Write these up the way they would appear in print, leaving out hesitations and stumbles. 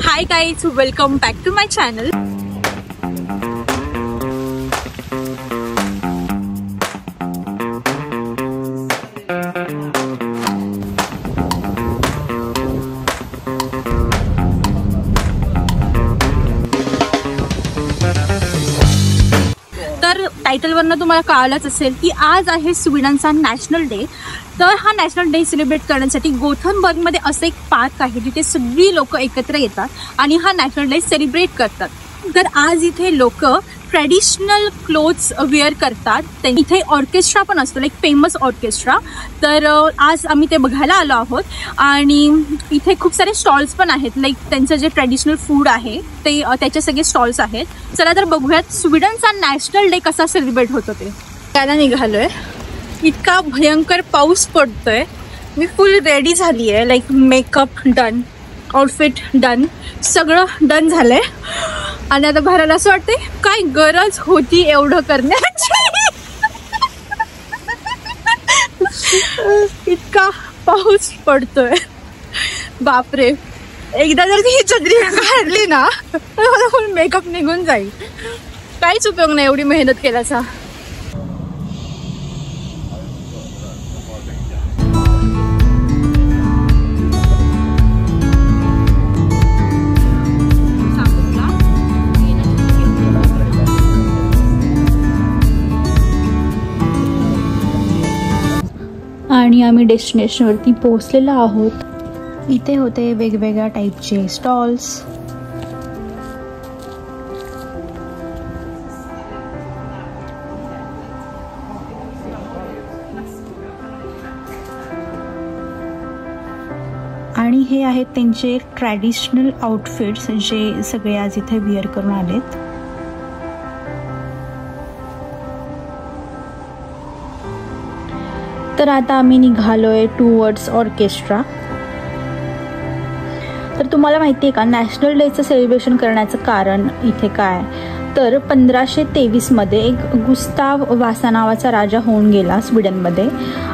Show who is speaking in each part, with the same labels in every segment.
Speaker 1: Hi guys, welcome back to my channel. तर टायटलवरनं तुम्हाला कळालंच असेल की आज आहे स्वीडनचा नॅशनल डे. तर हा नॅशनल डे सेलिब्रेट करण्यासाठी गोथनबर्गमध्ये असं एक पार्क आहे जिथे सगळी लोक एकत्र येतात आणि हा नॅशनल डे सेलिब्रेट करतात. तर आज इथे लोक ट्रॅडिशनल क्लोथ्स वेअर करतात. इथे ऑर्केस्ट्रा पण असतो, लाईक फेमस ऑर्केस्ट्रा. तर आज आम्ही ते बघायला आलो आहोत आणि इथे खूप सारे स्टॉल्स पण आहेत, लाईक त्यांचं जे ट्रॅडिशनल फूड आहे ते त्याचे सगळे स्टॉल्स आहेत. चला तर बघूयात स्वीडनचा नॅशनल डे कसा सेलिब्रेट होतो ते. त्याला निघालोय. इतका भयंकर पाऊस पडतोय. मी फुल रेडी झाली आहे, like makeup done, outfit done, सगळं डन झालंय. आणि आता भरायला असं वाटते काय गरज होती एवढं करण्याची. इतका पाऊस पडतोय, बापरे. एकदा जर ही छत्री काढली ना मला फुल मेकअप निघून जाईल. काहीच उपयोग नाही एवढी मेहनत केल्याचा. आणि आम्ही डेस्टिनेशनवरती पोहोचलेलो आहोत. इथे होते वेगवेगळ्या टाईपचे स्टॉल्स. आणि हे आहेत त्यांचे ट्रॅडिशनल आउटफिट्स जे सगळे आज इथे वेअर करून आलेत. तर आता आम्ही निघालोय टुवर्ड्स ऑर्केस्ट्रा. तर तुम्हाला माहिती आहे का नॅशनल डेचं सेलिब्रेशन करण्याचं कारण इथे काय? तर 1523 मध्ये एक गुस्ताव वासा नावाचा राजा होऊन गेला स्वीडनमध्ये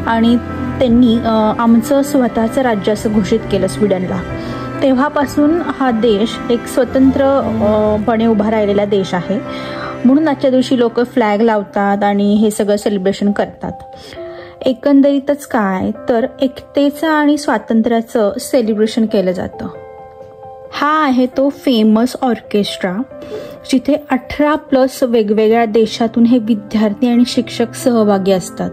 Speaker 1: आणि त्यांनी आमचं स्वतःचं राज्य असं घोषित केलं स्वीडनला. तेव्हापासून हा देश एक स्वतंत्रपणे उभा राहिलेला देश आहे. म्हणून आजच्या दिवशी लोक फ्लॅग लावतात आणि हे सगळं सेलिब्रेशन करतात. एकंदरीतच काय तर एकतेचं आणि स्वातंत्र्याचं सेलिब्रेशन केलं जातं. हा आहे तो फेमस ऑर्केस्ट्रा जिथे 18+ वेगवेगळ्या देशातून हे विद्यार्थी आणि शिक्षक सहभागी असतात.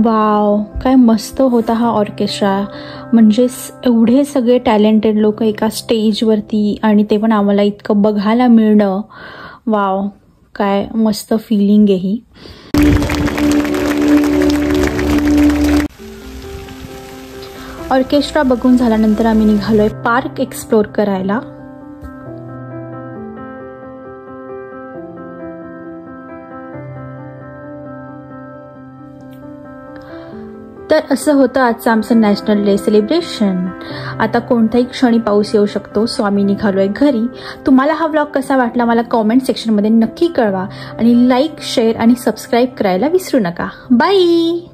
Speaker 1: वाव, काय मस्त होता हा ऑर्केस्ट्रा. म्हणजे एवढे सगळे टॅलेंटेड लोक एका स्टेजवरती आणि ते पण आम्हाला इतकं बघायला मिळणं. वाव, काय मस्त फिलिंग आहे ही. ऑर्केस्ट्रा बघून झाल्यानंतर आम्ही निघालोय पार्क एक्सप्लोर करायला. तर असं होतं आजचं आमचं नॅशनल डे सेलिब्रेशन. आता कोणत्याही क्षणी पाऊस येऊ शकतो, सो आम्ही निघालोय घरी. तुम्हाला हा व्लॉग कसा वाटला मला कॉमेंट सेक्शनमध्ये नक्की कळवा आणि लाईक, शेअर आणि सबस्क्राईब करायला विसरू नका. बाय.